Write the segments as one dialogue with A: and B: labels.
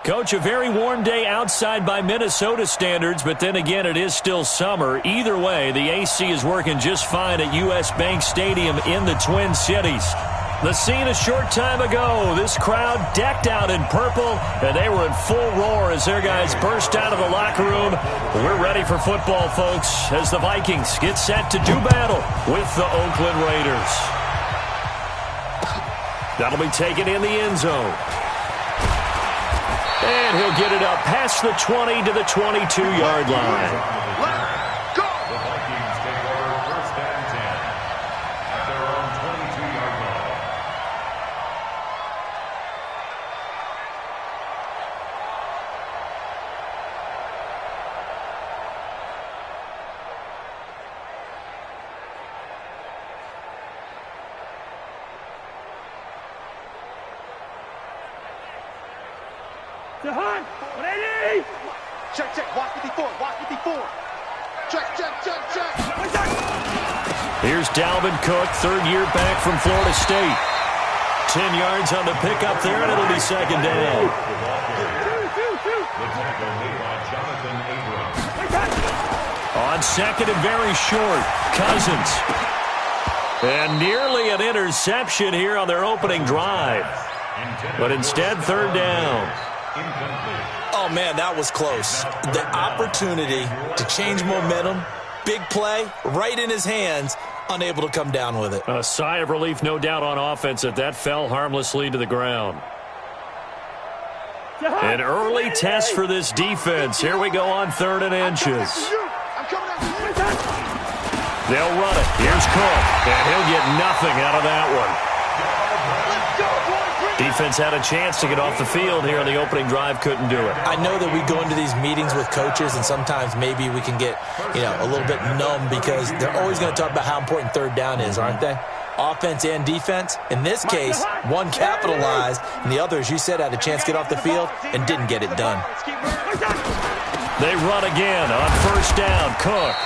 A: Coach, a very warm day outside by Minnesota standards, but then again, it is still summer. Either way, the AC is working just fine at U.S. Bank Stadium in the Twin Cities. The scene a short time ago, this crowd decked out in purple, and they were in full roar as their guys burst out of the locker room. We're ready for football, folks, as the Vikings get set to do battle with the Oakland Raiders. That'll be taken in the end zone. And he'll get it up past the 20 to the 22-yard line.
B: Let's go! The Vikings take over first and 10 at their own 22-yard line.
C: Ready?
D: Check, check. Walk 54. Walk 54. Check, check, check, check.
A: Here's Dalvin Cook, third year back from Florida State. 10 yards on the pickup there, and it'll be second down. On second and very short, Cousins. And nearly an interception here on their opening drive. But instead, third down.
E: Oh, man, that was close. The opportunity to change momentum, big play, right in his hands, unable to come down with it.
A: A sigh of relief, no doubt, on offense that fell harmlessly to the ground. An early test for this defense. Here we go on third and inches. They'll run it. Here's Cook, and he'll get nothing out of that one. Defense had a chance to get off the field here on the opening drive, couldn't do it.
E: I know that we go into these meetings with coaches, and sometimes maybe we can get, a little bit numb because they're always going to talk about how important third down is, aren't they? Offense and defense. In this case, one capitalized, and the other, as you said, had a chance to get off the field and didn't get it done.
A: They run again on first down. Cook.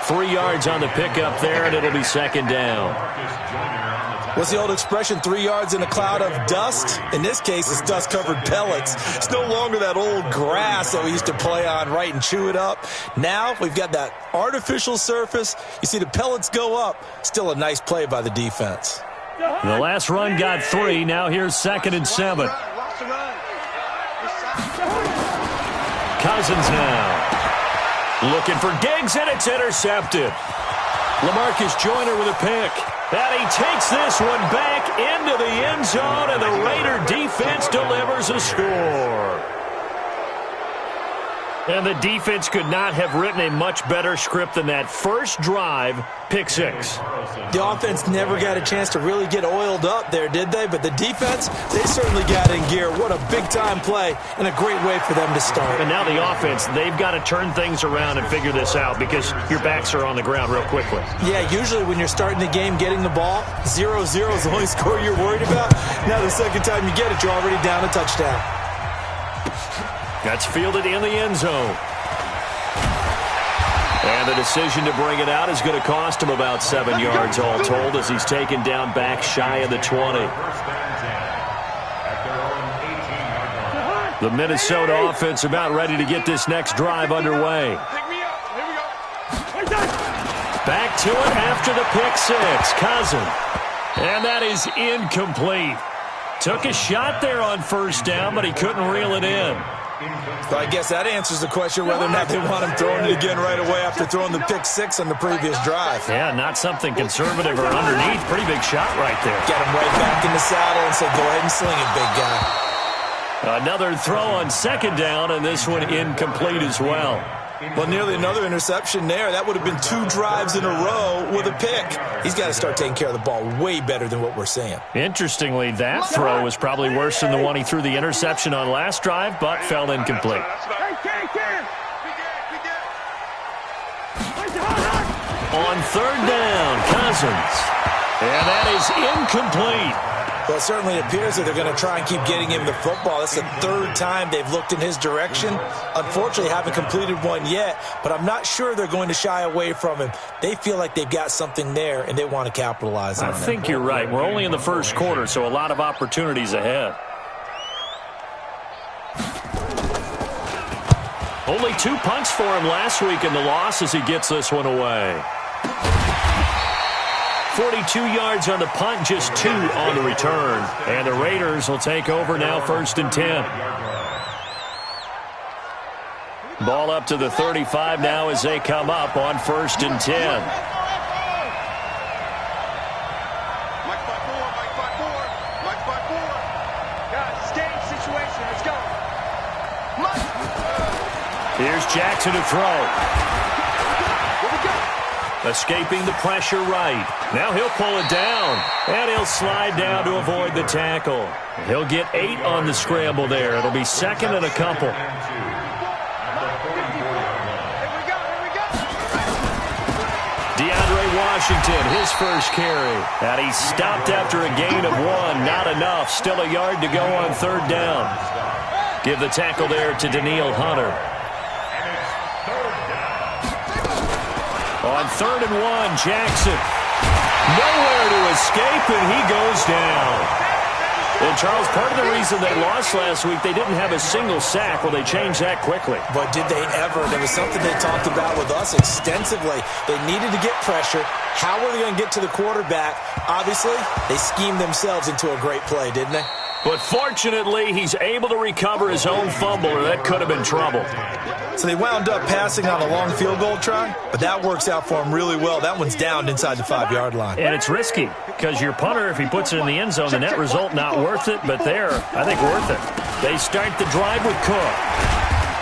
A: 3 yards on the pickup there, and it'll be second down.
E: What's the old expression, 3 yards in a cloud of dust? In this case, it's dust-covered pellets. It's no longer that old grass that we used to play on, right, and chew it up. Now we've got that artificial surface. You see the pellets go up. Still a nice play by the defense.
A: The last run got 3. Now here's second and 7. Cousins now. Looking for Diggs, and it's intercepted. LaMarcus Joyner with a pick. And he takes this one back into the end zone, and the Raider defense delivers a score. And the defense could not have written a much better script than that first drive, pick 6.
E: The offense never got a chance to really get oiled up there, did they? But the defense, they certainly got in gear. What a big-time play and a great way for them to start.
A: And now the offense, they've got to turn things around and figure this out because your backs are on the ground real quickly.
E: Yeah, usually when you're starting the game getting the ball, 0-0 is the only score you're worried about. Now the second time you get it, you're already down a touchdown.
A: That's fielded in the end zone. And the decision to bring it out is going to cost him about 7 yards all told as he's taken down back shy of the 20. The Minnesota offense about ready to get this next drive underway. Back to it after the pick 6. Cousins. And that is incomplete. Took a shot there on first down, but he couldn't reel it in.
E: So I guess that answers the question whether or not they want him throwing it again right away after throwing the pick 6 on the previous drive.
A: Yeah, not something conservative or underneath. Pretty big shot right there.
E: Get him right back in the saddle and say, go ahead and sling it, big guy.
A: Another throw on second down, and this one incomplete as well.
E: Well, nearly another interception there. That would have been 2 drives in a row with a pick. He's got to start taking care of the ball way better than what we're seeing.
A: Interestingly, that throw was probably worse than the one he threw the interception on last drive, but fell incomplete. On third down, Cousins. And that is incomplete.
E: Well, it certainly appears that they're going to try and keep getting him the football. That's the 3rd time they've looked in his direction. Unfortunately, haven't completed one yet, but I'm not sure they're going to shy away from him. They feel like they've got something there, and they want to capitalize on it.
A: I think you're right. We're only in the first quarter, so a lot of opportunities ahead. Only 2 punts for him last week in the loss as he gets this one away. 42 yards on the punt, just 2 on the return. And the Raiders will take over now, 1st and 10. Ball up to the 35 now as they come up on 1st and 10. Here's Jackson to throw. Escaping the pressure right. Now he'll pull it down. And he'll slide down to avoid the tackle. He'll get 8 on the scramble there. It'll be 2nd and a couple. DeAndre Washington, his first carry. And he's stopped after a gain of 1. Not enough. Still a yard to go on 3rd down. Give the tackle there to Danielle Hunter. On 3rd and 1, Jackson. Nowhere to escape, and he goes down. And, Charles, part of the reason they lost last week, they didn't have a single sack. Well, they changed that quickly.
E: But did they ever? There was something they talked about with us extensively. They needed to get pressure. How were they going to get to the quarterback? Obviously, they schemed themselves into a great play, didn't they?
A: But fortunately, he's able to recover his own fumble, or that could have been trouble.
E: So they wound up passing on a long field goal try, but that works out for him really well. That one's down inside the 5-yard line.
A: And it's risky, because your punter, if he puts it in the end zone, the net result not worth it, but there, I think worth it. They start the drive with Cook.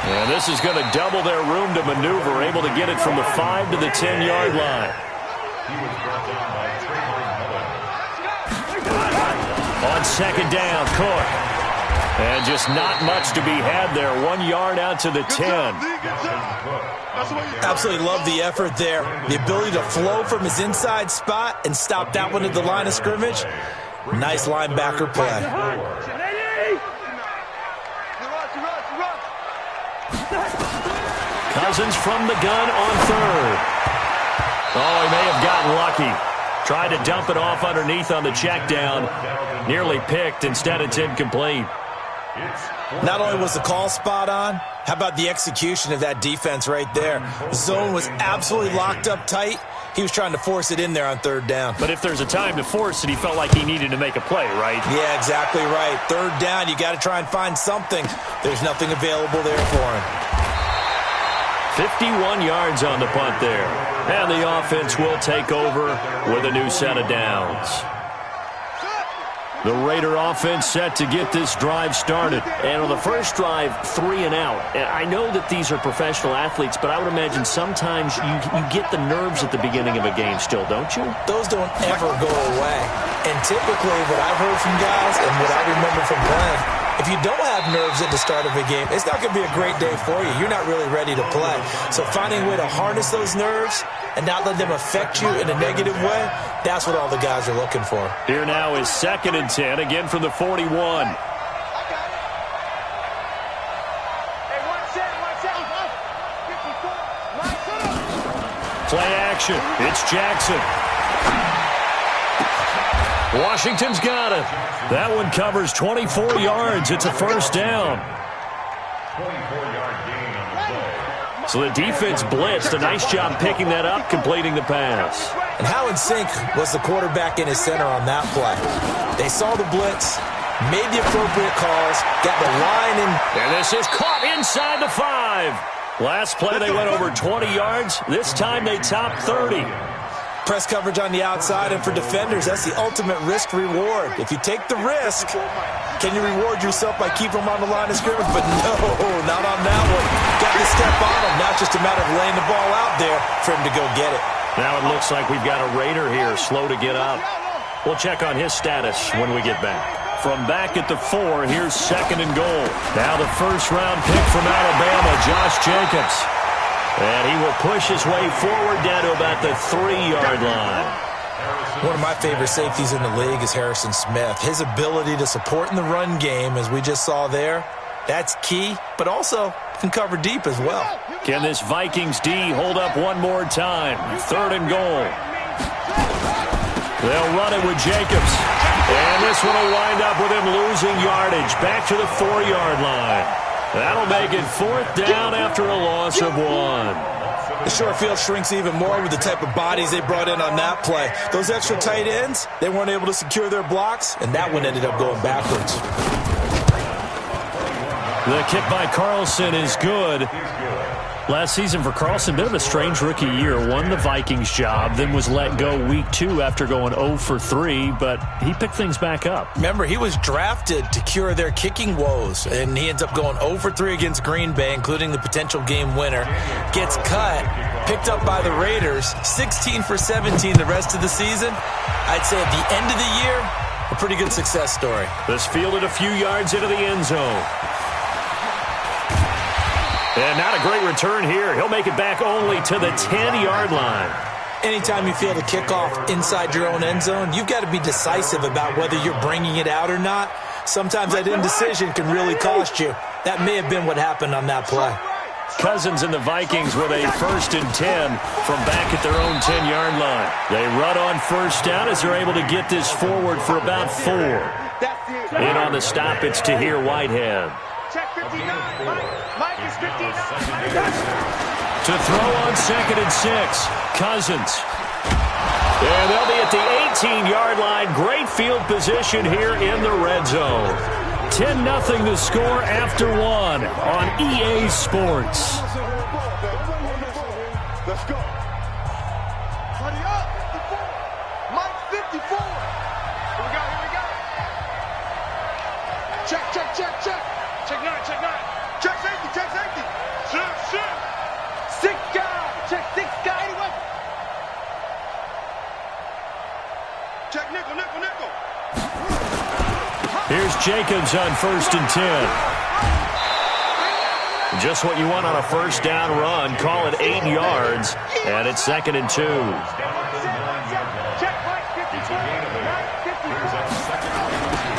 A: And this is going to double their room to maneuver, able to get it from the 5 to the 10-yard line.
B: He was brought down by
A: On 2nd down, Cook. And just not much to be had there. 1 yard out to the 10.
E: Absolutely love the effort there. The ability to flow from his inside spot and stop that one at the line of scrimmage. Nice linebacker play.
A: Cousins from the gun on 3rd. Oh, he may have gotten lucky. Tried to dump it off underneath on the check down. Nearly picked. Instead, it's incomplete.
E: Not only was the call spot on, how about the execution of that defense right there? The zone was absolutely locked up tight. He was trying to force it in there on 3rd down.
A: But if there's a time to force it, he felt like he needed to make a play, right?
E: Yeah, exactly right. 3rd down, you got to try and find something. There's nothing available there for him.
A: 51 yards on the punt there. And the offense will take over with a new set of downs. The Raider offense set to get this drive started. And on the first drive, 3 and out. And I know that these are professional athletes, but I would imagine sometimes you get the nerves at the beginning of a game still, don't you?
E: Those don't ever go away. And typically what I've heard from guys and what I remember from playing, if you don't have nerves at the start of a game, it's not going to be a great day for you. You're not really ready to play. So finding a way to harness those nerves and not let them affect you in a negative way, that's what all the guys are looking for.
A: Here now is 2nd and 10, again from the 41. Play action. It's Jackson. Washington's got it. That one covers 24 yards. It's a 1st down.
B: 24-yard gain on the play.
A: So the defense blitzed. A nice job picking that up, completing the pass.
E: And how in sync was the quarterback in his center on that play? They saw the blitz, made the appropriate calls, got the line in.
A: And this is caught inside the 5. Last play they went over 20 yards. This time they topped 30.
E: Press coverage on the outside, and for defenders, that's the ultimate risk-reward. If you take the risk, can you reward yourself by keeping them on the line of scrimmage? But no, not on that one. Got to step on them. Now it's just a matter of laying the ball out there for him to go get it.
A: Now it looks like we've got a Raider here, slow to get up. We'll check on his status when we get back. From back at the 4, here's 2nd and goal. Now the 1st-round pick from Alabama, Josh Jacobs. And he will push his way forward down to about the 3-yard line.
E: One of my favorite safeties in the league is Harrison Smith. His ability to support in the run game, as we just saw there, that's key, but also can cover deep as well.
A: Can this Vikings D hold up one more time? 3rd and goal. They'll run it with Jacobs. And this one will wind up with him losing yardage. Back to the 4-yard line. That'll make it 4th down after a loss of 1.
E: The short field shrinks even more with the type of bodies they brought in on that play. Those extra tight ends, they weren't able to secure their blocks, and that one ended up going backwards.
A: The kick by Carlson is good. Last season for Carlson, bit of a strange rookie year. Won the Vikings job, then was let go week 2 after going 0 for 3, but he picked things back up.
E: Remember, he was drafted to cure their kicking woes, and he ends up going 0 for 3 against Green Bay, including the potential game winner. Gets cut, picked up by the Raiders, 16 for 17 the rest of the season. I'd say at the end of the year, a pretty good success story.
A: This fielded a few yards into the end zone. And not a great return here. He'll make it back only to the 10-yard line.
E: Anytime you field a kickoff inside your own end zone, you've got to be decisive about whether you're bringing it out or not. Sometimes that indecision can really cost you. That may have been what happened on that play.
A: Cousins and the Vikings with a 1st and 10 from back at their own 10-yard line. They run on 1st down as they're able to get this forward for about 4. In on the stop, it's Tahir Whitehead.
D: Check 59. Mike is 59.
A: To throw on 2nd and 6, Cousins. And they'll be at the 18-yard line. Great field position here in the red zone. 10-0 the score after 1 on EA Sports.
D: Let's go. Hurry up. 54. Mike 54. Here we go. Check. Check 9. Check safety. Shit. 6 guy. Check 6 guy. Anyway. Check nickel.
A: Here's Jacobs on 1st and 10. Just what you want on a 1st down run. Call it 8 yards. And it's 2nd and 2.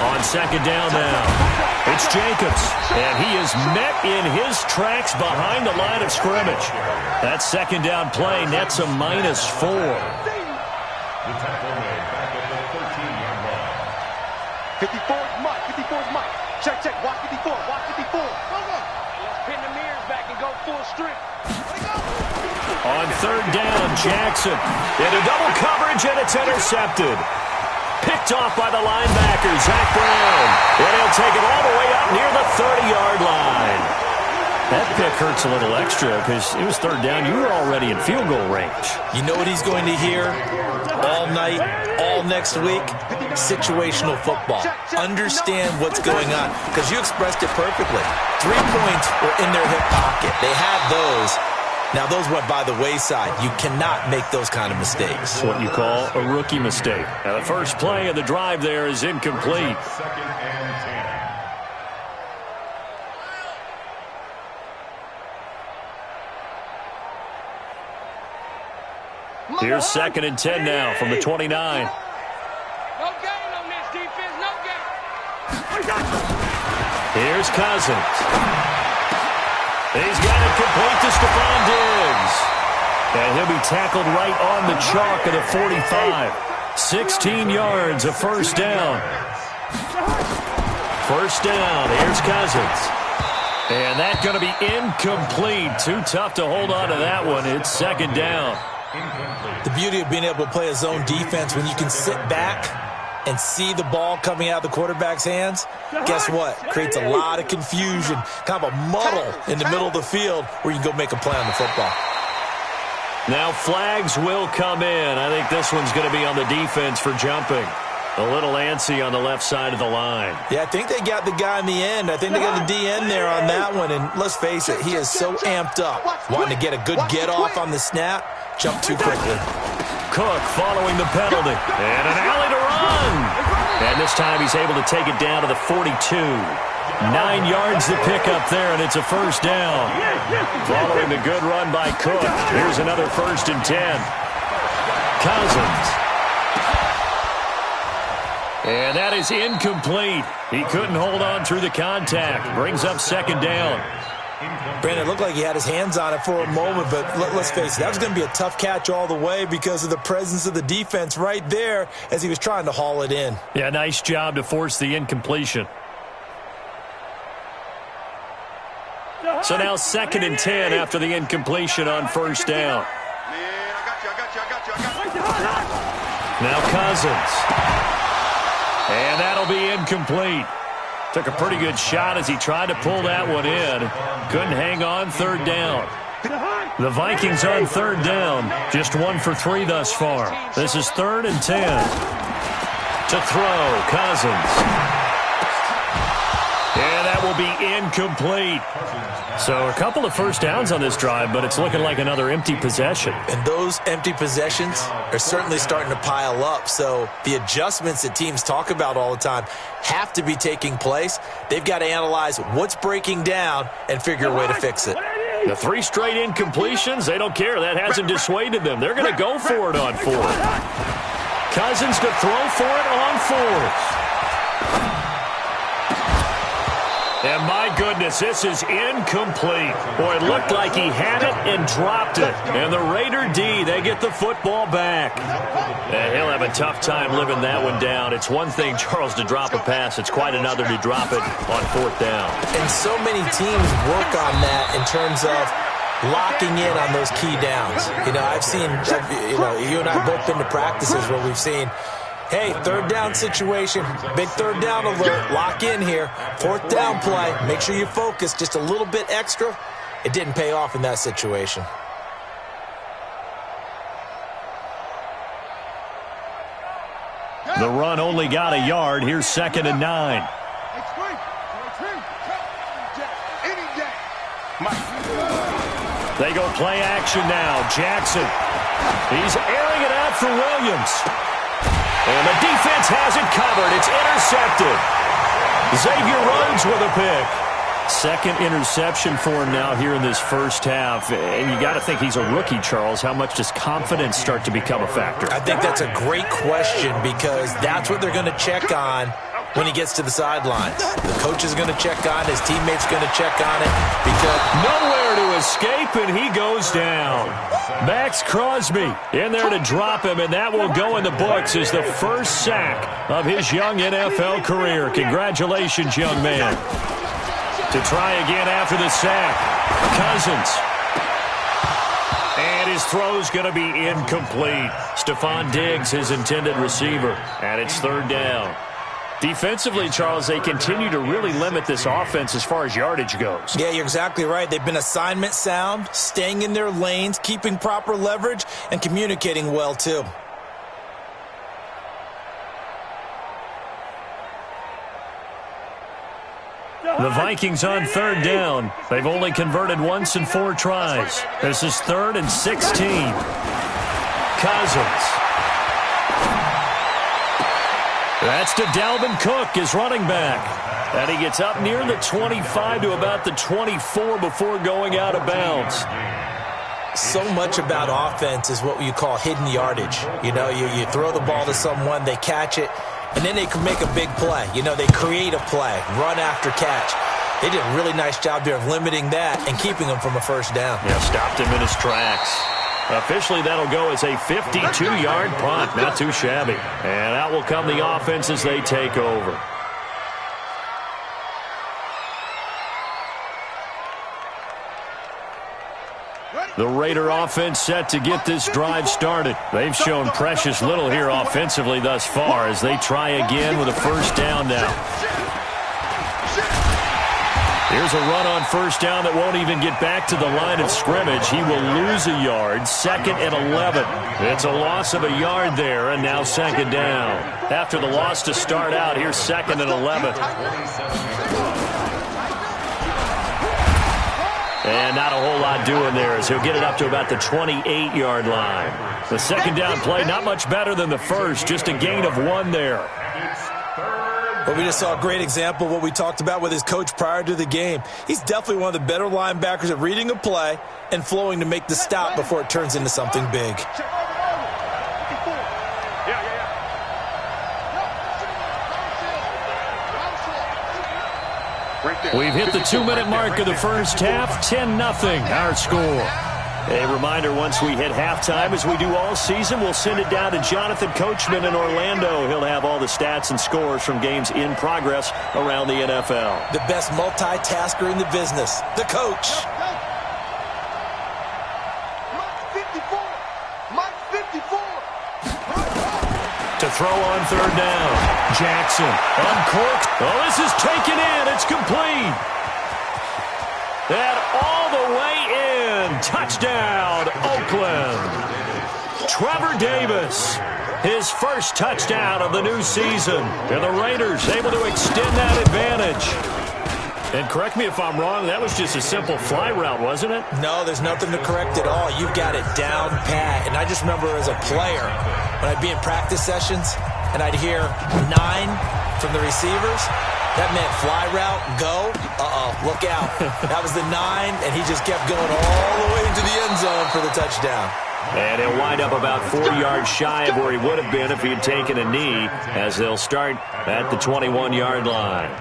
A: On 2nd down now. It's Jacobs, and he is met in his tracks behind the line of scrimmage. That 2nd down play nets a -4.
B: The tackle made back at the 13-yard line.
D: 54 is Mike. Check. Watch 54. Let's pin the mirrors back and go full strength.
A: On 3rd down, Jackson. Into double coverage, and it's intercepted. Picked off by the linebacker, Zach Brown. And he'll take it all the way up near the 30-yard line. That pick hurts a little extra because it was 3rd down. You were already in field goal range.
E: You know what he's going to hear all night, all next week? Situational football. Understand what's going on, because you expressed it perfectly. 3 points were in their hip pocket. They had those. Now, those went by the wayside. You cannot make those kind of mistakes.
A: It's what you call a rookie mistake. Now, the first play of the drive there is incomplete.
B: 2nd and 10.
A: Here's 2nd and 10 now from the 29.
D: No gain on this defense. No gain.
A: Here's Cousins. He's got it complete to Stephon Diggs. And he'll be tackled right on the chalk of the 45. 16 yards, a 1st down. 1st down, here's Cousins. And that's going to be incomplete. Too tough to hold on to that one. It's 2nd down.
E: The beauty of being able to play a zone defense when you can sit back and see the ball coming out of the quarterback's hands, guess what? Creates a lot of confusion, kind of a muddle in the middle of the field where you can go make a play on the football.
A: Now flags will come in. I think this one's going to be on the defense for jumping. A little antsy on the left side of the line.
E: Yeah, I think they got the guy in the end. I think they got the DN there on that one. And let's face it, he is so amped up, wanting to get a good get-off on the snap, jump too quickly.
A: Cook following the penalty. And an alley to run. And this time he's able to take it down to the 42. 9 yards to pick up there, and it's a 1st down. Following the good run by Cook, here's another 1st and 10. Cousins. And that is incomplete. He couldn't hold on through the contact. Brings up 2nd down.
E: Brandon, it looked like he had his hands on it for a moment, but let's face it, that was going to be a tough catch all the way because of the presence of the defense right there as he was trying to haul it in.
A: Yeah, nice job to force the incompletion. So now 2nd and 10 after the incompletion on first down. Now Cousins. And that'll be incomplete. Took a pretty good shot as he tried to pull that one in. Couldn't hang on, 3rd down. The Vikings on 3rd down. Just 1 for 3 thus far. This is 3rd and 10. To throw, Cousins. And that will be incomplete. So a couple of first downs on this drive, but it's looking like another empty possession.
E: And those empty possessions are certainly starting to pile up. So the adjustments that teams talk about all the time have to be taking place. They've got to analyze what's breaking down and figure a way to fix it.
A: The 3 straight incompletions, they don't care. That hasn't dissuaded them. They're going to go for it on 4th. Cousins to throw for it on 4th. And my goodness, this is incomplete. Boy, it looked like he had it and dropped it. And the Raider D, they get the football back. And he'll have a tough time living that one down. It's one thing, Charles, to drop a pass. It's quite another to drop it on 4th down.
E: And so many teams work on that in terms of locking in on those key downs. You know, I've seen, you and I have both been to practices where we've seen, hey, 3rd down situation, big 3rd down alert, lock in here, 4th down play, make sure you focus just a little bit extra. It didn't pay off in that situation.
A: The run only got a yard. Here's 2nd and 9. They go play action now. Jackson. He's airing it out for Williams. And the defense has it covered. It's intercepted. Xavier runs with a pick. 2nd interception for him now here in this first half. And you got to think he's a rookie, Charles. How much does confidence start to become a factor?
E: I think that's a great question because that's what they're going to check on when he gets to the sidelines. The coach is going to check on, his teammates going to check on it because
A: nowhere to escape, and he goes down. Max Crosby in there to drop him, and that will go in the books as the first sack of his young NFL career. Congratulations, young man. To try again after the sack, Cousins. And his throw's going to be incomplete. Stephon Diggs, his intended receiver, and it's 3rd down. Defensively, Charles, they continue to really limit this offense as far as yardage goes.
E: Yeah, you're exactly right. They've been assignment sound, staying in their lanes, keeping proper leverage, and communicating well, too.
A: The Vikings on 3rd down. They've only converted once in 4 tries. This is 3rd and 16. Cousins. That's to Dalvin Cook, his running back. And he gets up near the 25 to about the 24 before going out of bounds.
E: So much about offense is what you call hidden yardage. You know, you throw the ball to someone, they catch it, and then they can make a big play. You know, they create a play, run after catch. They did a really nice job there of limiting that and keeping him from a first down.
A: Yeah, stopped him in his tracks. Officially, that'll go as a 52-yard punt. Not too shabby. And out will come the offense as they take over. The Raider offense set to get this drive started. They've shown precious little here offensively thus far as they try again with a first down now. Here's a run on first down that won't even get back to the line of scrimmage. He will lose a yard. 2nd and 11. It's a loss of a yard there, and now 2nd down. After the loss to start out, here's 2nd and 11. And not a whole lot doing there as he'll get it up to about the 28-yard line. The 2nd down play, not much better than the first, just a gain of 1 there.
E: But we just saw a great example of what we talked about with his coach prior to the game. He's definitely one of the better linebackers at reading a play and flowing to make the stop before it turns into something big. Right there.
A: We've hit the 2-minute mark of the first half. 10-0 our score. A reminder, once we hit halftime, as we do all season, we'll send it down to Jonathan Coachman in Orlando. He'll have all the stats and scores from games in progress around the NFL.
E: The best multitasker in the business, the coach.
A: To throw on third down. Jackson uncorked. Oh, this is taken in. It's complete. And all the way in. Touchdown, Oakland. Trevor Davis, his first touchdown of the new season. And the Raiders able to extend that advantage. And correct me if I'm wrong, that was just a simple fly route, wasn't it?
E: No, there's nothing to correct at all. You've got it down pat. And I just remember as a player, when I'd be in practice sessions and I'd hear 9 from the receivers, that meant fly route, go, look out. That was the 9, and he just kept going all the way into the end zone for the touchdown.
A: And he'll wind up about 4 yards shy of where he would have been if he had taken a knee, as they'll start at the 21-yard line.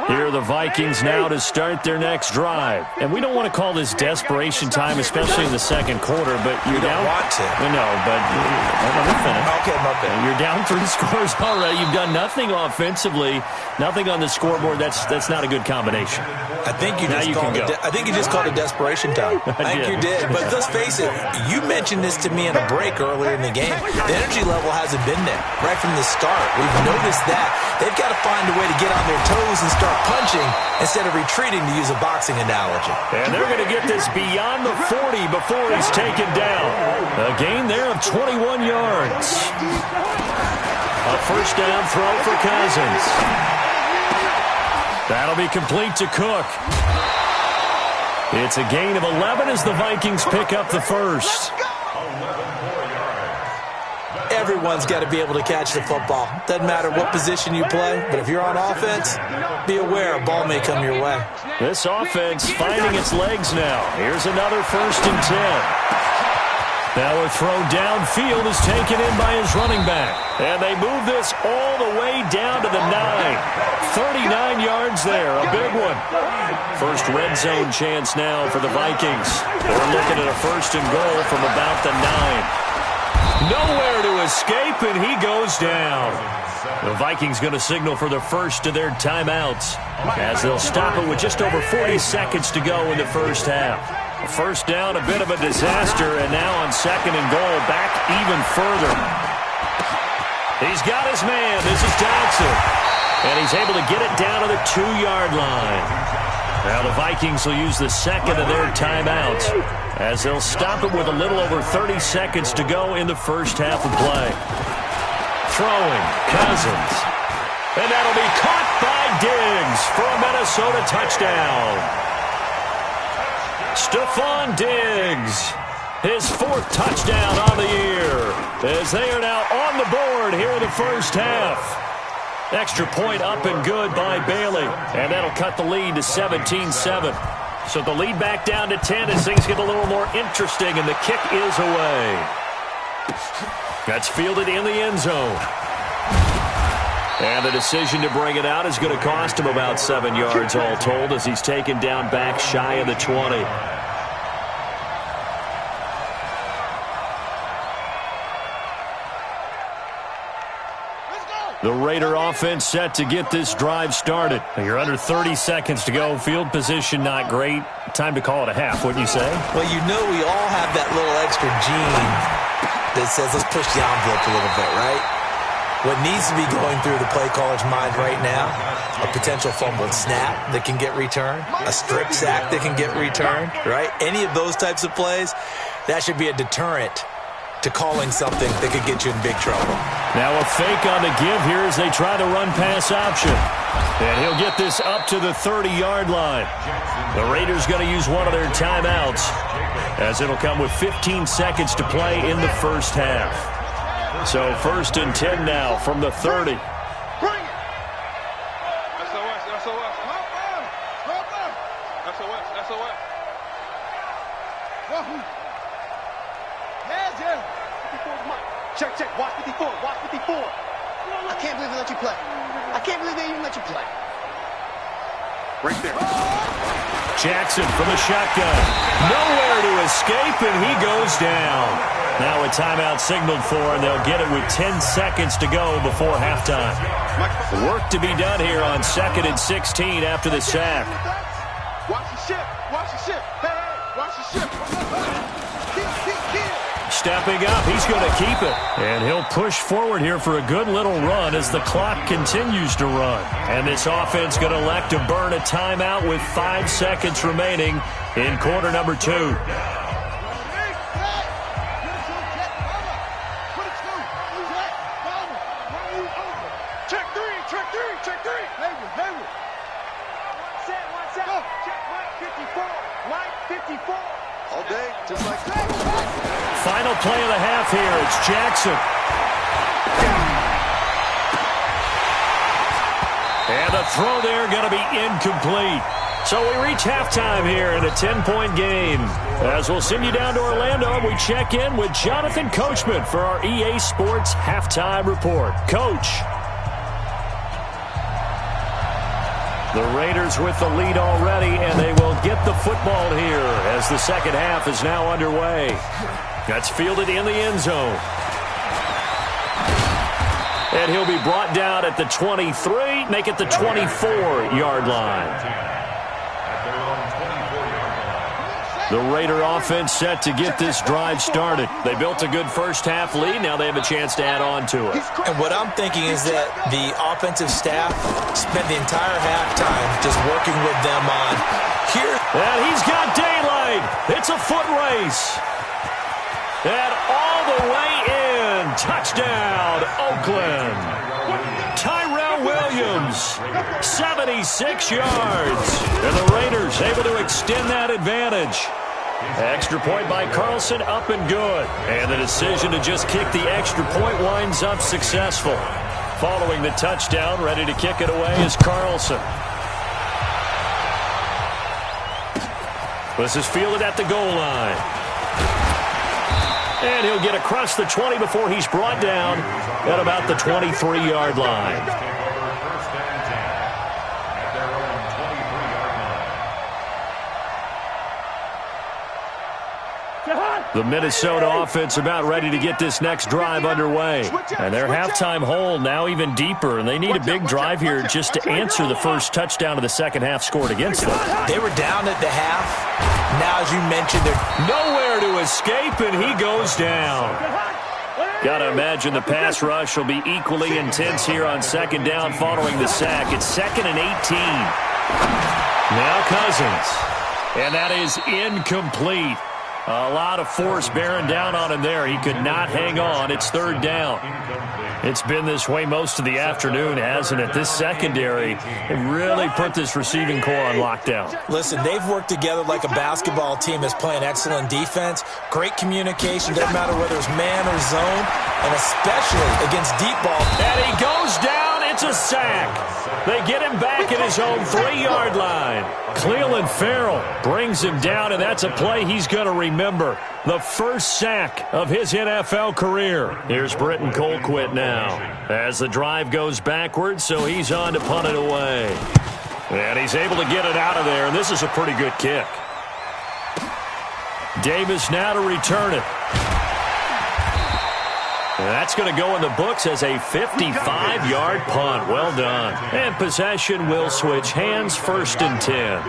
A: Here are the Vikings now to start their next drive. And we don't want to call this desperation time, especially in the second quarter, but you're down.
E: You don't want to.
A: No, but let me finish.
E: Okay, my bad.
A: You're down 3 scores already. You've done nothing offensively, nothing on the scoreboard. That's not a good combination.
E: I think you just called it desperation time. I think you did. But let's face it, you mentioned this to me in a break earlier in the game. The energy level hasn't been there right from the start. We've noticed that. They've got to find a way to get on their toes and start punching instead of retreating, to use a boxing analogy.
A: And they're going to get this beyond the 40 before he's taken down. A gain there of 21 yards. A first down throw for Cousins. That'll be complete to Cook. It's a gain of 11 as the Vikings pick up the first.
E: Everyone's got to be able to catch the football. Doesn't matter what position you play, but if you're on offense, be aware a ball may come your way.
A: This offense finding its legs now. Here's another 1st and 10. Now a throw downfield is taken in by his running back. And they move this all the way down to the 9. 39 yards there, a big one. First red zone chance now for the Vikings. They're looking at a 1st and goal from about the 9. Nowhere to escape, and he goes down. The Vikings going to signal for the first of their timeouts, as they'll stop it with just over 40 seconds to go in the first half. First down, a bit of a disaster, and now on 2nd and goal, back even further. He's got his man. This is Jackson. And he's able to get it down to the 2-yard line. Now the Vikings will use the second of their timeouts, as they'll stop it with a little over 30 seconds to go in the first half of play. Throwing, Cousins. And that'll be caught by Diggs for a Minnesota touchdown. Stephon Diggs, his 4th touchdown on the year, as they are now on the board here in the first half. Extra point up and good by Bailey. And that'll cut the lead to 17-7. So the lead back down to 10 as things get a little more interesting, and the kick is away. That's fielded in the end zone. And the decision to bring it out is going to cost him about 7 yards all told, as he's taken down back shy of the 20. The Raider offense set to get this drive started. You're under 30 seconds to go. Field position not great. Time to call it a half, wouldn't you say?
E: Well, you know we all have that little extra gene that says let's push the envelope a little bit, right? What needs to be going through the play caller's mind right now, a potential fumbled snap that can get returned, a strip sack that can get returned, right? Any of those types of plays, that should be a deterrent to calling something that could get you in big trouble.
A: Now a fake on the give here as they try the run-pass option. And he'll get this up to the 30-yard line. The Raiders going to use one of their timeouts, as it'll come with 15 seconds to play in the first half. So 1st and 10 now from the 30.
D: Check. Watch 54. Watch 54. I can't believe they let you play. I can't believe they even let you play. Right there.
A: Jackson from the shotgun. Nowhere to escape, and he goes down. Now a timeout signaled for, and they'll get it with 10 seconds to go before halftime. Work to be done here on 2nd and 16 after the sack.
D: Watch the ship. Watch the ship. Hey, watch the ship.
A: Stepping up, he's going to keep it. And he'll push forward here for a good little run as the clock continues to run. And this offense going to elect to burn a timeout with 5 seconds remaining in quarter number 2.
D: Check three. Check 54. Mike 54. All day, just like that.
A: Final play of the half here. It's Jackson. And the throw there going to be incomplete. So we reach halftime here in a 10-point game. As we'll send you down to Orlando, we check in with Jonathan Coachman for our EA Sports Halftime Report. Coach. The Raiders with the lead already, and they will get the football here as the second half is now underway. That's fielded in the end zone. And he'll be brought down at the 23, make it the 24-yard line. The Raider offense set to get this drive started. They built a good first-half lead. Now they have a chance to add on to it.
E: And what I'm thinking is that the offensive staff spent the entire halftime just working with them on here.
A: And he's got daylight. It's a foot race. And all the way in. Touchdown, Oakland. Tyrell Williams, 76 yards. And the Raiders able to extend that advantage. Extra point by Carlson, up and good. And the decision to just kick the extra point winds up successful. Following the touchdown, ready to kick it away is Carlson. This is fielded at the goal line. And he'll get across the 20 before he's brought down at about the 23-yard line. The Minnesota offense about ready to get this next drive underway. And their halftime hole now even deeper, and they need a big drive here just to answer the first touchdown of the second half scored against them.
E: They were down at the half. Now, as you mentioned, they're
A: nowhere to escape, and he goes down. Got to imagine the pass rush will be equally intense here on second down following the sack. It's 2nd and 18. Now Cousins. And that is incomplete. A lot of force bearing down on him there. He could not hang on. It's 3rd down. It's been this way most of the afternoon, hasn't it? This secondary really put this receiving core on lockdown.
E: Listen, they've worked together like a basketball team that's playing excellent defense. Great communication. Doesn't matter whether it's man or zone, and especially against deep ball.
A: And he goes down. It's a sack. They get him back at his own 3-yard line. Cleveland Farrell brings him down, and that's a play he's going to remember. The first sack of his NFL career. Here's Britton Colquitt now as the drive goes backwards, so he's on to punt it away. And he's able to get it out of there, and this is a pretty good kick. Davis now to return it. And that's going to go in the books as a 55-yard punt. Well done. And possession will switch hands, 1st and 10.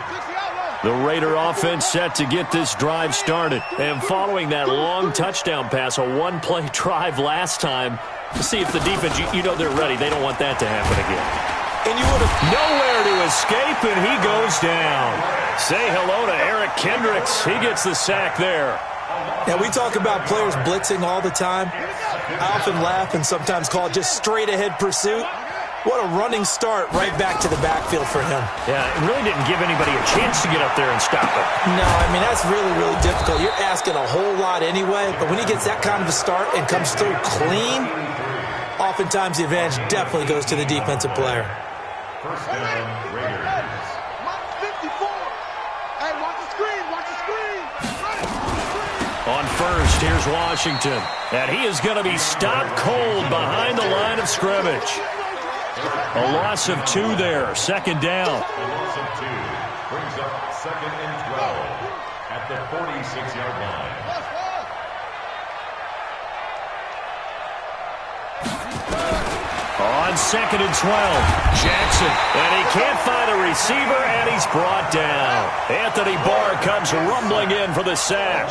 A: The Raider offense set to get this drive started. And following that long touchdown pass, a one-play drive last time, to see if the defense, you know they're ready. They don't want that to happen again.
E: And you would have
A: nowhere to escape, and he goes down. Say hello to Eric Kendricks. He gets the sack there.
E: Now, we talk about players blitzing all the time. I often laugh and sometimes call it just straight-ahead pursuit. What a running start right back to the backfield for him.
A: Yeah, it really didn't give anybody a chance to get up there and stop it.
E: No, I mean, that's really, really difficult. You're asking a whole lot anyway, but when he gets that kind of a start and comes through clean, oftentimes the advantage definitely goes to the defensive player.
B: First down, Raiders.
D: Hey, watch the screen, watch the screen.
A: On first, here's Washington. And he is going to be stopped cold behind the line of scrimmage. A loss of 2 there. Second down.
B: A loss of 2 brings up 2nd and 12 at the 46-yard line.
A: On 2nd and 12, Jackson, and he can't find a receiver, and he's brought down. Anthony Barr comes rumbling in for the sack.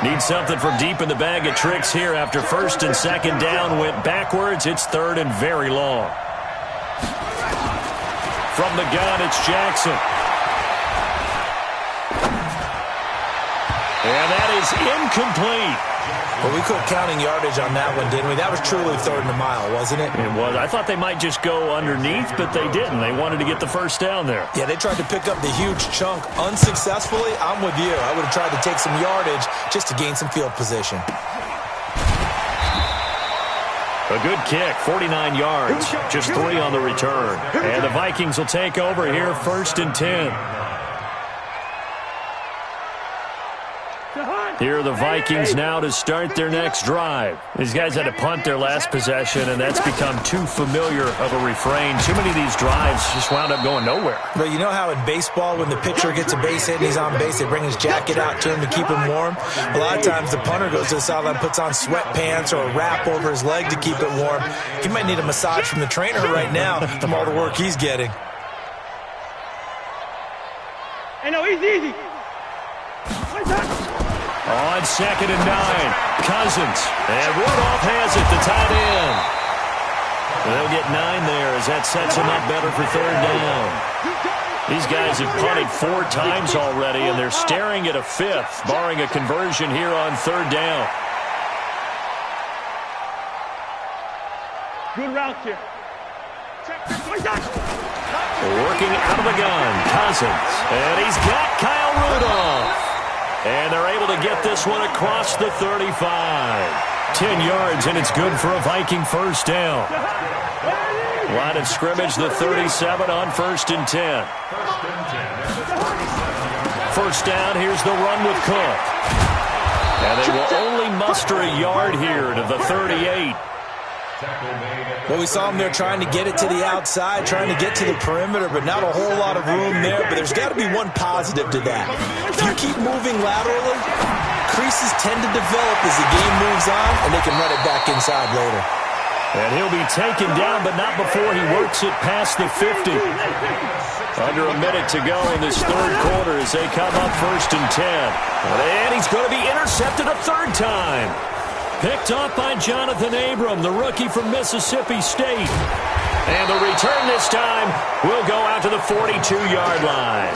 A: Needs something from deep in the bag of tricks here after 1st and 2nd down went backwards. It's 3rd and very long. From the gun, it's Jackson. And that is incomplete.
E: Well, we quit counting yardage on that one, didn't we? That was truly 3rd and a mile, wasn't it?
A: It was. I thought they might just go underneath, but they didn't. They wanted to get the first down there.
E: Yeah, they tried to pick up the huge chunk unsuccessfully. I'm with you. I would have tried to take some yardage just to gain some field position.
A: A good kick, 49 yards, just 3 on the return. And the Vikings will take over here, 1st and 10. Here are the Vikings now to start their next drive. These guys had to punt their last possession, and that's become too familiar of a refrain. Too many of these drives just wound up going nowhere.
E: But you know how in baseball, when the pitcher gets a base hit and he's on base, they bring his jacket out to him to keep him warm? A lot of times the punter goes to the sideline, puts on sweatpants or a wrap over his leg to keep it warm. He might need a massage from the trainer right now from all the work he's getting.
D: Hey, no, easy.
A: On 2nd and 9, Cousins. And Rudolph has it, the tight end. They'll get 9 there as that sets him up better for 3rd down. These guys have punted 4 times already, and they're staring at a 5th, barring a conversion here on 3rd down.
D: Good route here.
A: Working out of the gun, Cousins. And he's got Kyle Rudolph. And they're able to get this one across the 35. 10 yards, and it's good for a Viking first down. Line of scrimmage, the 37 on 1st and 10. First down, here's the run with Cook. And they will only muster a yard here to the 38.
E: Well, we saw him there trying to get it to the outside, trying to get to the perimeter, but not a whole lot of room there. But there's got to be one positive to that. If you keep moving laterally, creases tend to develop as the game moves on, and they can run it back inside later.
A: And he'll be taken down, but not before he works it past the 50. Under a minute to go in this 3rd quarter as they come up 1st and 10. And he's going to be intercepted a 3rd time. Picked off by Jonathan Abram, the rookie from Mississippi State. And the return this time will go out to the 42-yard line.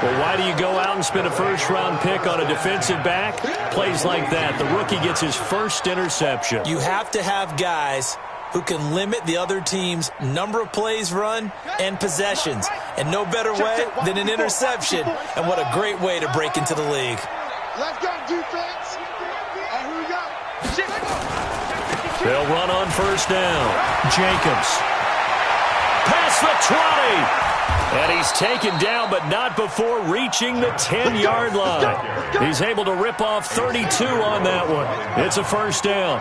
A: Well, why do you go out and spend a first-round pick on a defensive back? Plays like that. The rookie gets his first interception.
E: You have to have guys who can limit the other team's number of plays run and possessions. And no better way than an interception. And what a great way to break into the league.
D: Let's go, defense.
A: They'll run on 1st down. Jacobs. Past the 20. And he's taken down, but not before reaching the 10-yard line. He's able to rip off 32 on that one. It's a 1st down.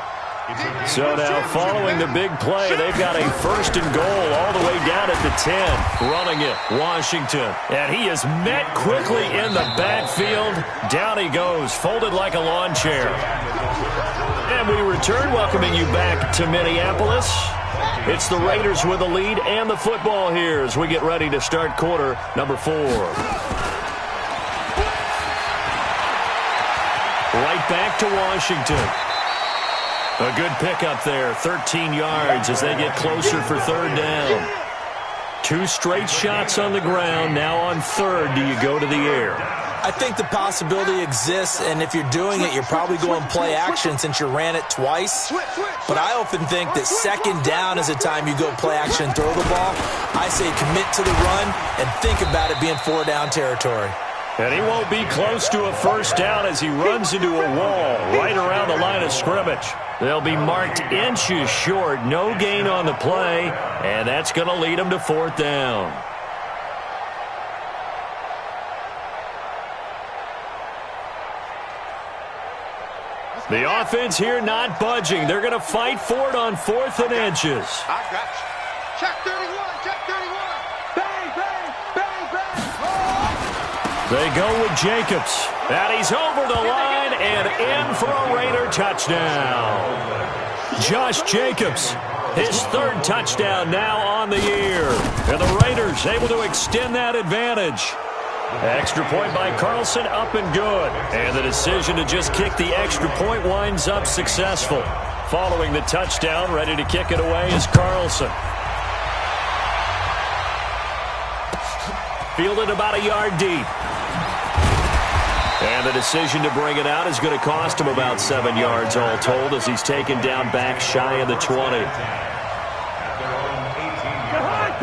A: So now, following the big play, they've got a 1st and goal all the way down at the 10. Running it, Washington. And he is met quickly in the backfield. Down he goes, folded like a lawn chair. And we return, welcoming you back to Minneapolis. It's the Raiders with the lead and the football here as we get ready to start quarter number 4. Right back to Washington. A good pickup there, 13 yards as they get closer for 3rd down. 2 straight shots on the ground. Now on 3rd, do you go to the air?
E: I think the possibility exists, and if you're doing it, you're probably going play action since you ran it twice. But I often think that 2nd down is a time you go play action and throw the ball. I say commit to the run and think about it being 4-down territory.
A: And he won't be close to a 1st down as he runs into a wall right around the line of scrimmage. They'll be marked inches short, no gain on the play, and that's going to lead them to 4th down. The offense here not budging. They're going to fight for it on 4th and inches.
D: I got you. Check 31, check 31. Bang, bang, bang, bang. Oh.
A: They go with Jacobs. And he's over the line and in for a Raider touchdown. Josh Jacobs, his 3rd touchdown now on the year. And the Raiders able to extend that advantage. Extra point by Carlson, up and good. And the decision to just kick the extra point winds up successful. Following the touchdown, ready to kick it away is Carlson. Fielded about a yard deep. And the decision to bring it out is going to cost him about 7 yards all told as he's taken down back shy of the 20.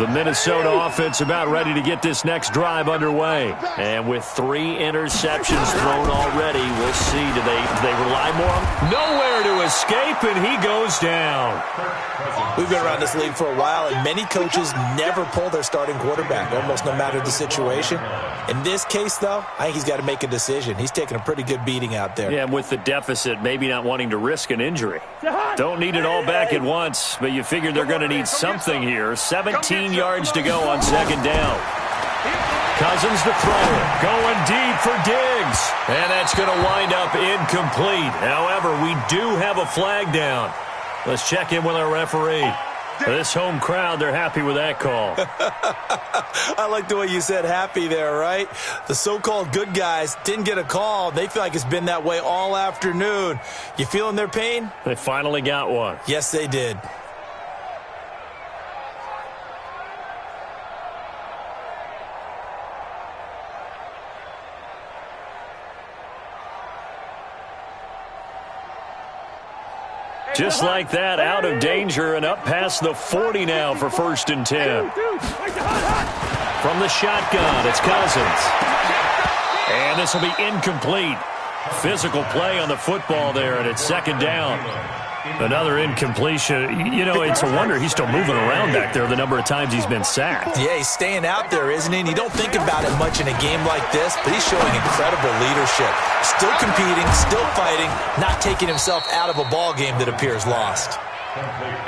A: The Minnesota offense about ready to get this next drive underway. And with 3 interceptions thrown already, we'll see. Do they rely more on nowhere to escape, and he goes down.
E: We've been around this league for a while, and many coaches never pull their starting quarterback, almost no matter the situation. In this case, though, I think he's got to make a decision. He's taking a pretty good beating out there.
A: Yeah, and with the deficit, maybe not wanting to risk an injury. Don't need it all back at once, but you figure they're going to need something here. 17 yards to go on 2nd down. Cousins the thrower, going deep for Diggs. And that's going to wind up incomplete. However, we do have a flag down. Let's check in with our referee. This home crowd, they're happy with that call.
E: I like the way you said happy there, right? The so-called good guys didn't get a call. They feel like it's been that way all afternoon. You feeling their pain?
A: They finally got one.
E: Yes, they did.
A: Just like that, out of danger and up past the 40 now for 1st and 10. From the shotgun, it's Cousins. And this will be incomplete. Physical play on the football there, and it's 2nd down. Another incompletion. You know, it's a wonder he's still moving around back there the number of times he's been sacked.
E: Yeah, he's staying out there, isn't he? And you don't think about it much in a game like this, but he's showing incredible leadership. Still competing, still fighting, not taking himself out of a ball game that appears lost.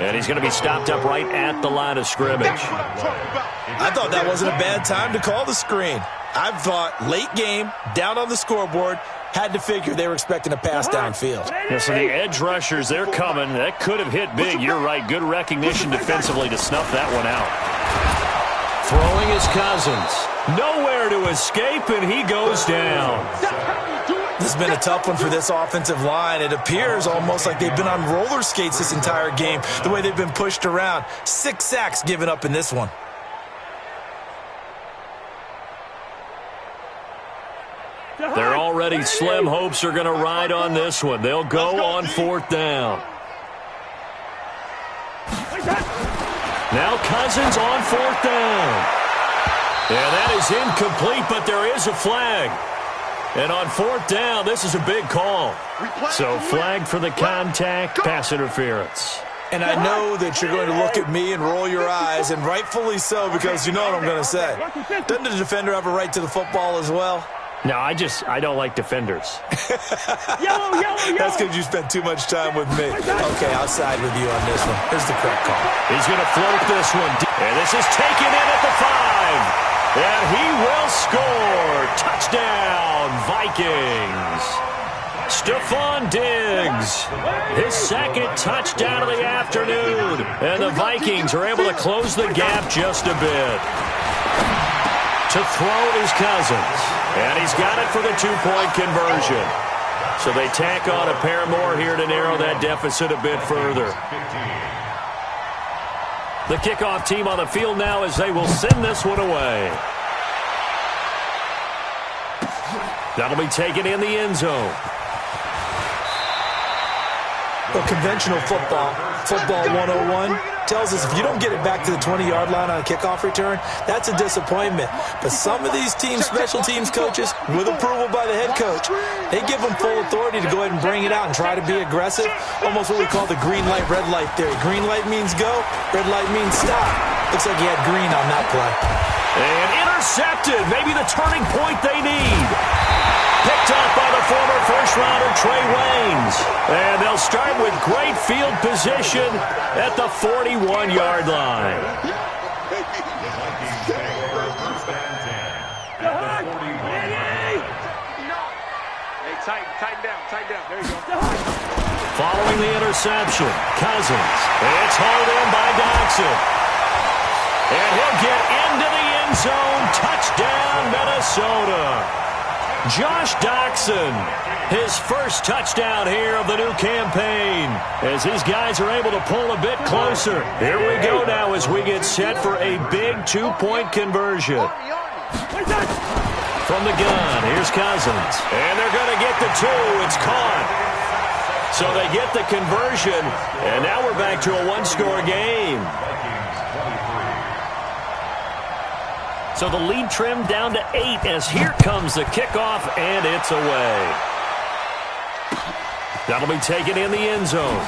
A: And he's going to be stopped up right at the line of scrimmage.
E: I thought that wasn't a bad time to call the screen. I thought late game, down on the scoreboard, had to figure they were expecting a pass downfield.
A: Yeah, so the edge rushers, they're coming. That could have hit big. You're right. Good recognition defensively to snuff that one out. Throwing is Cousins. Nowhere to escape, and he goes down.
E: This has been a tough one for this offensive line. It appears almost like they've been on roller skates this entire game, the way they've been pushed around. 6 sacks given up in this one.
A: They're already slim hopes are going to ride on this one. They'll go on 4th down. Now Cousins on 4th down. Yeah, that is incomplete, but there is a flag. And on 4th down, this is a big call. So flag for the contact, pass interference.
E: And I know that you're going to look at me and roll your eyes, and rightfully so, because you know what I'm going to say. Doesn't the defender have a right to the football as well?
A: No, I don't like defenders.
D: Yellow.
E: That's because you spent too much time with me. Okay, I'll side with you on this one. Here's the correct call.
A: He's going to float this one. And this is taken in at the 5. And he will score. Touchdown, Vikings. Stephon Diggs, his 2nd touchdown of the afternoon. And the Vikings are able to close the gap just a bit. To throw is Cousins. And he's got it for the 2-point conversion. So they tack on a pair more here to narrow that deficit a bit further. The kickoff team on the field now as they will send this one away. That'll be taken in the end zone.
E: Well, conventional football 101, tells us if you don't get it back to the 20-yard line on a kickoff return, that's a disappointment. But some of these teams, special teams coaches, with approval by the head coach, they give them full authority to go ahead and bring it out and try to be aggressive. Almost what we call the green light, red light theory. Green light means go, red light means stop. Looks like he had green on that play.
A: And intercepted. Maybe the turning point they need. Picked off by the former first-rounder Trey Waynes. And they'll start with great field position at the 41-yard line.
D: Tighten down. There you go.
A: Following the interception, Cousins. It's hauled in by Doxson. And he'll get into the end zone. Touchdown, Minnesota. Josh Doxson, his first touchdown here of the new campaign, as his guys are able to pull a bit closer. Here we go now as we get set for a big two-point conversion. From the gun, here's Cousins. And they're going to get the two. It's caught. So they get the conversion, and now we're back to a one-score game. So the lead trimmed down to 8 as here comes the kickoff, and it's away. That'll be taken in the end zone.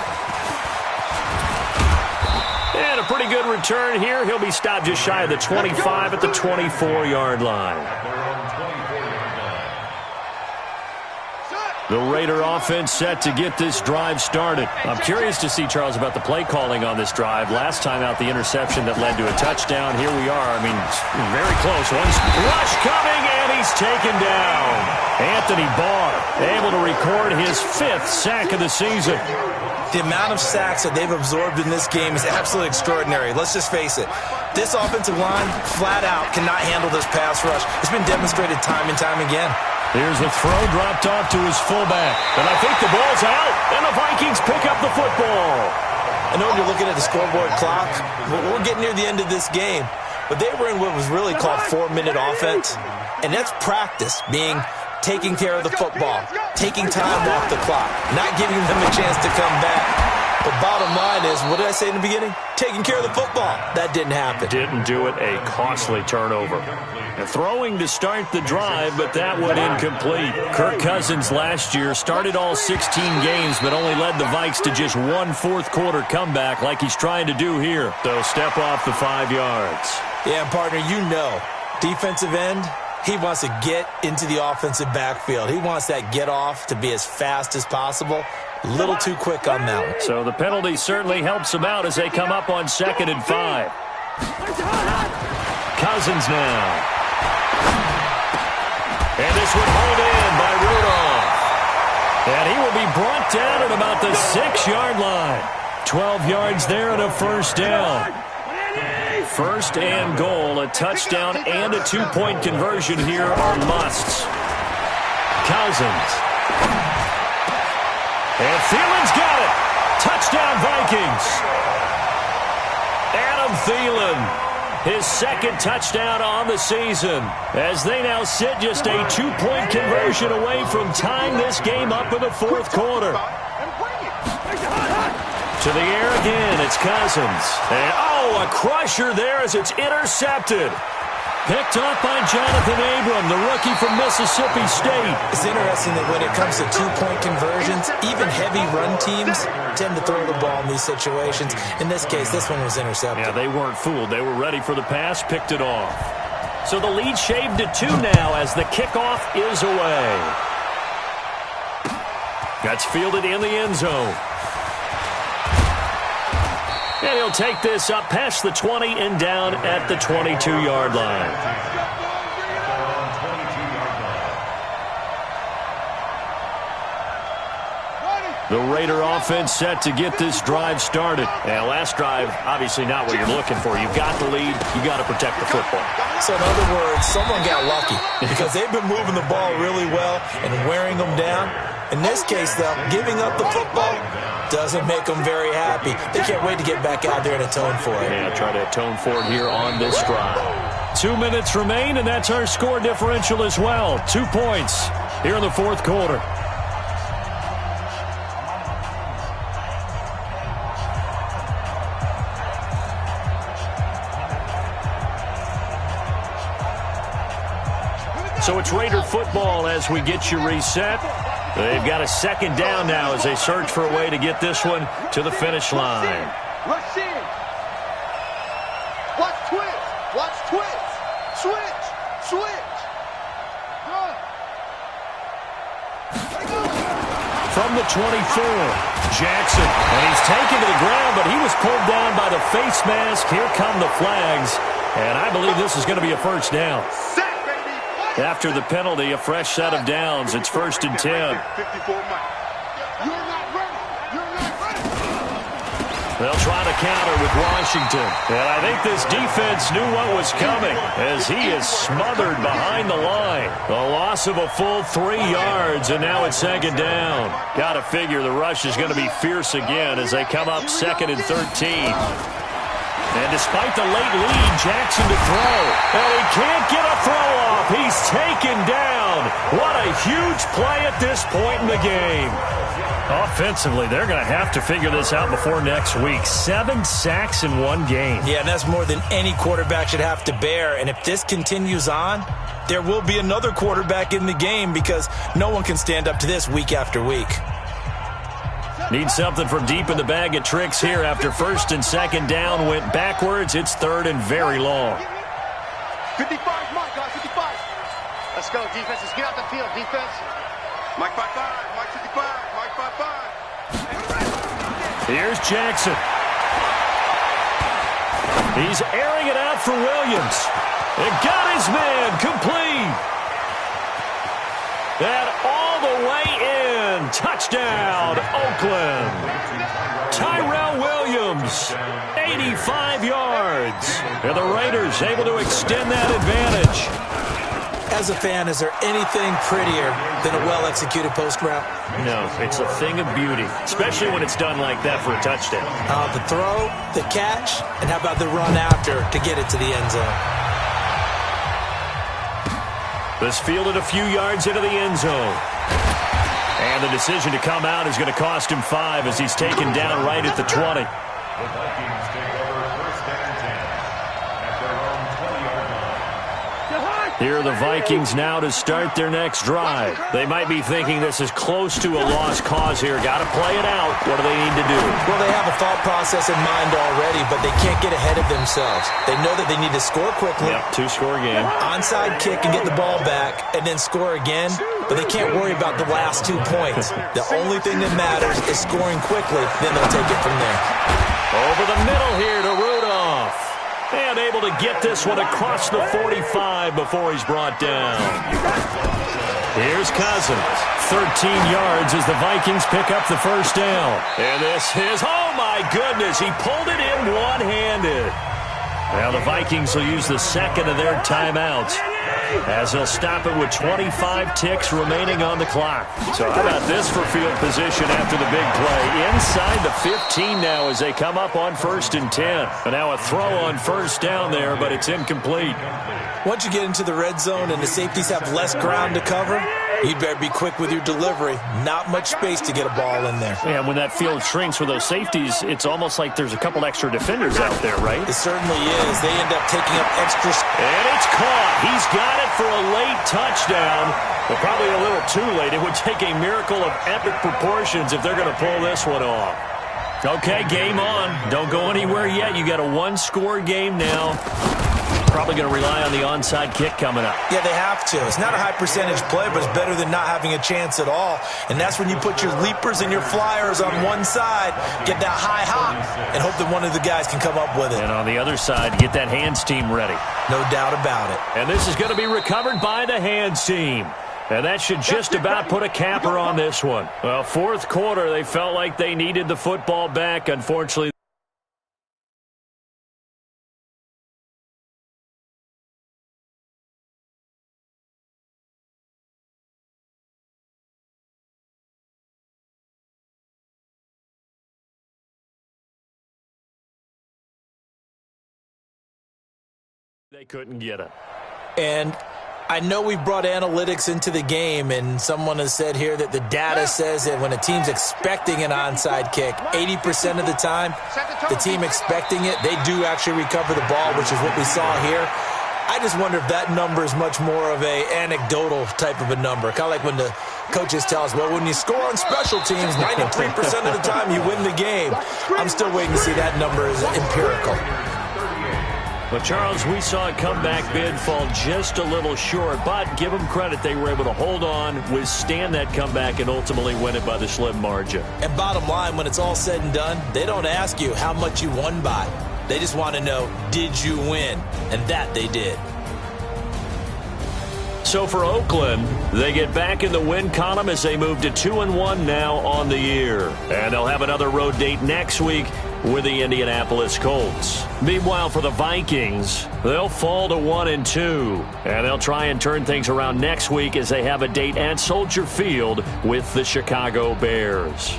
A: And a pretty good return here. He'll be stopped just shy of the 25 at the 24-yard line. The Raider offense set to get this drive started. I'm curious to see, Charles, about the play calling on this drive. Last time out, the interception that led to a touchdown. Here we are. I mean, very close. One rush coming, and he's taken down. Anthony Barr able to record his 5th sack of the season.
E: The amount of sacks that they've absorbed in this game is absolutely extraordinary. Let's just face it. This offensive line, flat out, cannot handle this pass rush. It's been demonstrated time and time again.
A: Here's the throw dropped off to his fullback. And I think the ball's out, and the Vikings pick up the football.
E: I know you're looking at the scoreboard clock, but we're getting near the end of this game. But they were in what was really called 4-minute offense, and that's practice, being taking care of the football, taking time off the clock, not giving them a chance to come back. The bottom line is, what did I say in the beginning? Taking care of the football. That didn't happen.
A: Didn't do it. A costly turnover. And throwing to start the drive, but that one incomplete. Kirk Cousins last year started all 16 games, but only led the Vikes to just one fourth-quarter comeback like he's trying to do here. So step off the 5 yards.
E: Yeah, partner, you know, defensive end, he wants to get into the offensive backfield. He wants that get off to be as fast as possible. A little too quick on that one.
A: So the penalty certainly helps them out as they come up on 2nd and 5. Cousins now. And this one hauled in by Riddell. And he will be brought down at about the 6-yard line. 12 yards there and a first down. First and goal, a touchdown and a two-point conversion here are musts. Cousins. And Thielen's got it. Touchdown, Vikings. Adam Thielen, his 2nd touchdown on the season, as they now sit just a 2-point conversion away from tying this game up in the 4th quarter. To the air again, it's Cousins. And, a crusher there as it's intercepted. Picked off by Jonathan Abram, the rookie from Mississippi State.
E: It's interesting that when it comes to 2-point conversions, even heavy run teams tend to throw the ball in these situations. In this case, this one was intercepted.
A: Yeah, they weren't fooled. They were ready for the pass, picked it off. So the lead shaved to 2 now as the kickoff is away. That's fielded in the end zone. And he'll take this up past the 20 and down at the 22-yard line. The Raider offense set to get this drive started. And last drive, obviously not what you're looking for. You've got the lead. You've got to protect the football.
E: So in other words, someone got lucky because they've been moving the ball really well and wearing them down. In this case, though, giving up the football doesn't make them very happy. They can't wait to get back out there and atone for it.
A: Yeah, try to atone for it here on this drive. 2 minutes remain, and that's our score differential as well. 2 points here in the 4th quarter. So it's Raider football as we get you reset. They've got a 2nd down now as they search for a way to get this one to the finish line.
D: Rush in. Watch twitch. Watch twitch. Switch. Switch. Run.
A: from the 24. Jackson, and he's taken to the ground, but he was pulled down by the face mask. Here come the flags, and I believe this is going to be a first down. After the penalty, a fresh set of downs. It's 1st and 10. They'll try to counter with Washington. And I think this defense knew what was coming as he is smothered behind the line. A loss of a full 3 yards, and now it's 2nd down. Got to figure the rush is going to be fierce again as they come up 2nd and 13. And despite the late lead, Jackson to throw. And he can't get a throw off. He's taken down. What a huge play at this point in the game. Offensively, they're going to have to figure this out before next week. 7 sacks in 1 game.
E: Yeah, and that's more than any quarterback should have to bear. And if this continues on, there will be another quarterback in the game because no one can stand up to this week after week.
A: Need something from deep in the bag of tricks here after 1st and 2nd down went backwards. It's 3rd and very long.
D: 55, Mike, guys, 55. Let's go, defense. Let's get out the field, defense. Mike 5-5, Mike 55, Mike 5-5.
A: Here's Jackson. He's airing it out for Williams. And got his man complete. And all the way in. Touchdown, Oakland. Tyrell Williams, 85 yards. And the Raiders able to extend that advantage.
E: As a fan, is there anything prettier than a well-executed post route?
A: No, it's a thing of beauty, especially when it's done like that for a touchdown.
E: The throw, the catch, and how about the run after to get it to the end zone?
A: This fielded a few yards into the end zone. And the decision to come out is going to cost him 5 as he's taken down right at the 20.
B: The Vikings take over 1st and 10 at their own 20-yard line.
A: Here are the Vikings now to start their next drive. They might be thinking this is close to a lost cause here. Got to play it out. What do they need to do?
E: Well, they have a thought process in mind already, but they can't get ahead of themselves. They know that they need to score quickly.
A: Yep, 2-score game.
E: Onside kick and get the ball back and then score again, but they can't worry about the last 2 points. The only thing that matters is scoring quickly, then they'll take it from there.
A: Over the middle here to Rudolph. And able to get this one across the 45 before he's brought down. Here's Cousins. 13 yards as the Vikings pick up the 1st down. And this is, oh my goodness, he pulled it in one-handed. Now the Vikings will use the 2nd of their timeouts as they'll stop it with 25 ticks remaining on the clock. So how about this for field position after the big play? Inside the 15 now as they come up on 1st and 10. And now a throw on 1st down there, but it's incomplete.
E: Once you get into the red zone and the safeties have less ground to cover, you'd better be quick with your delivery. Not much space to get a ball in there.
A: Yeah, when that field shrinks with those safeties, it's almost like there's a couple extra defenders out there, right?
E: It certainly is. They end up taking up extra.
A: And it's caught. He's got it for a late touchdown, but probably a little too late. It would take a miracle of epic proportions if they're going to pull this one off. Okay, game on. Don't go anywhere yet. You got a 1-score game now. Probably going to rely on the onside kick coming up.
E: Yeah, they have to. It's not a high percentage play, but it's better than not having a chance at all. And that's when you put your leapers and your flyers on one side, get that high hop, and hope that one of the guys can come up with it.
A: And on the other side, get that hands team ready.
E: No doubt about it.
A: And this is going to be recovered by the hands team. And that should just about put a capper on this one. Well, 4th quarter, they felt like they needed the football back. Unfortunately, they couldn't get it.
E: And I know we brought analytics into the game, and someone has said here that the data says that when a team's expecting an onside kick, 80% of the time, the team expecting it, they do actually recover the ball, which is what we saw here. I just wonder if that number is much more of a anecdotal type of a number. Kind of like when the coaches tell us, well, when you score on special teams, 93% of the time you win the game. I'm still waiting to see that number is empirical.
A: But, Charles, we saw a comeback bid fall just a little short, but give them credit. They were able to hold on, withstand that comeback, and ultimately win it by the slim margin.
E: And bottom line, when it's all said and done, they don't ask you how much you won by. They just want to know, did you win? And that they did.
A: So for Oakland, they get back in the win column as they move to 2-1 now on the year. And they'll have another road date next week with the Indianapolis Colts. Meanwhile, for the Vikings, they'll fall to 1-2. And they'll try and turn things around next week as they have a date at Soldier Field with the Chicago Bears.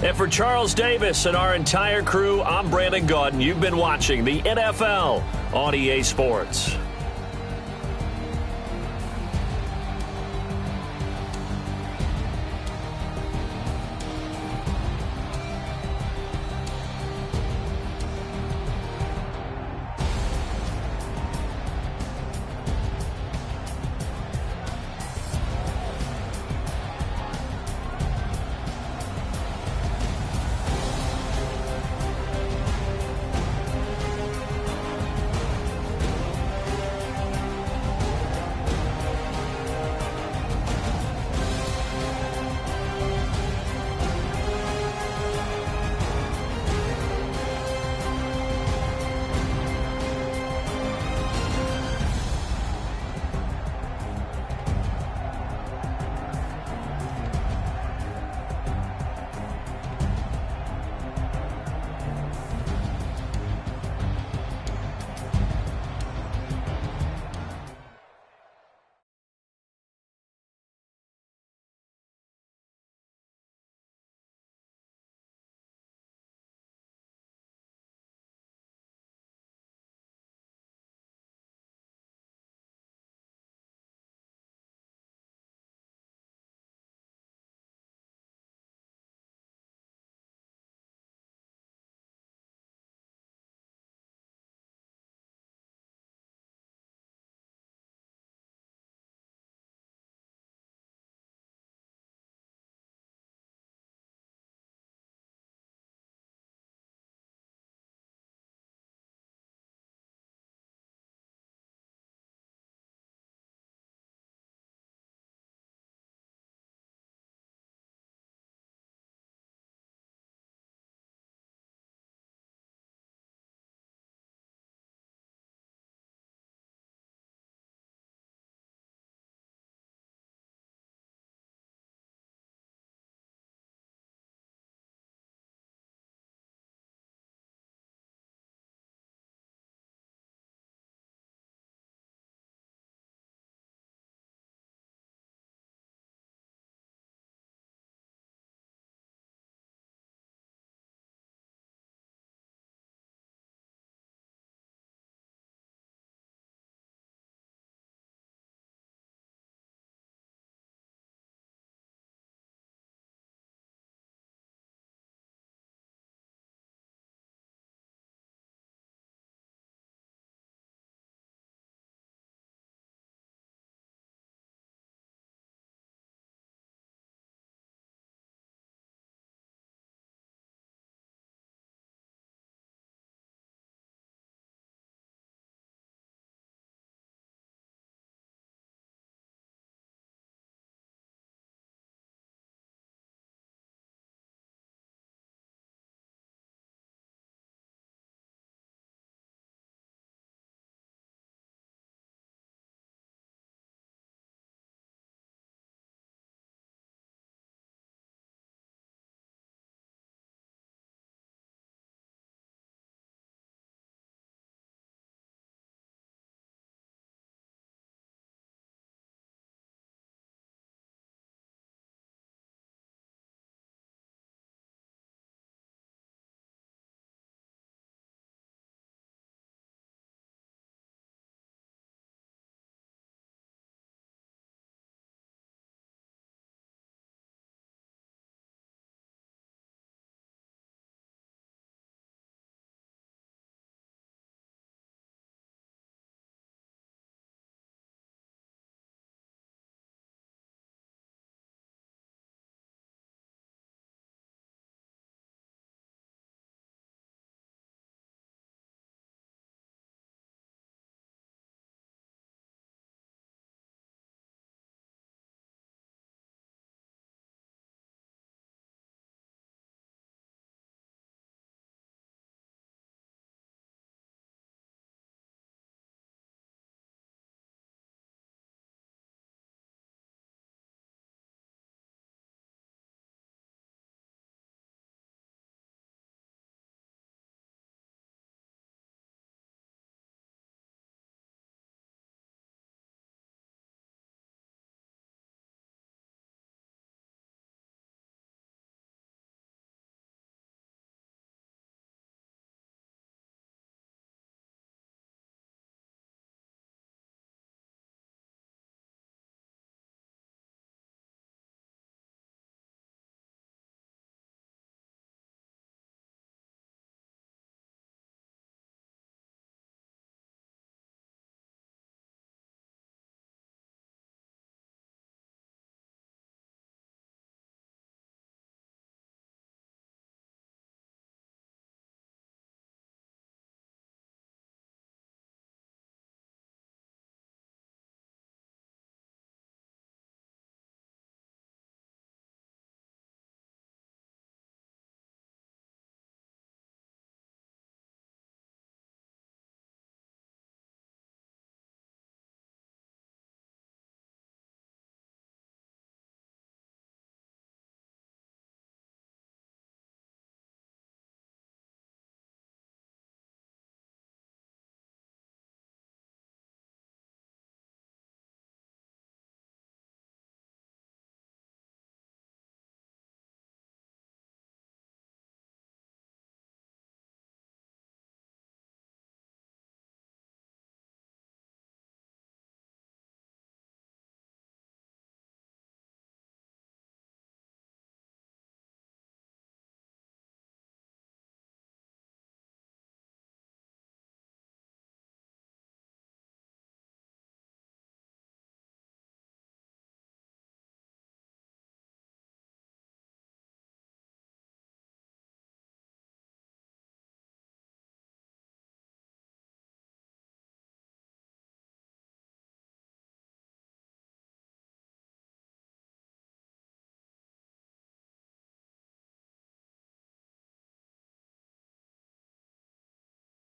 A: And for Charles Davis and our entire crew, I'm Brandon Gaudin. You've been watching the NFL on EA Sports.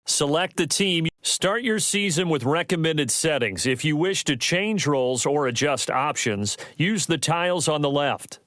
A: Select the team. Start your season with recommended settings. If you wish to change roles or adjust options, use the tiles on the left.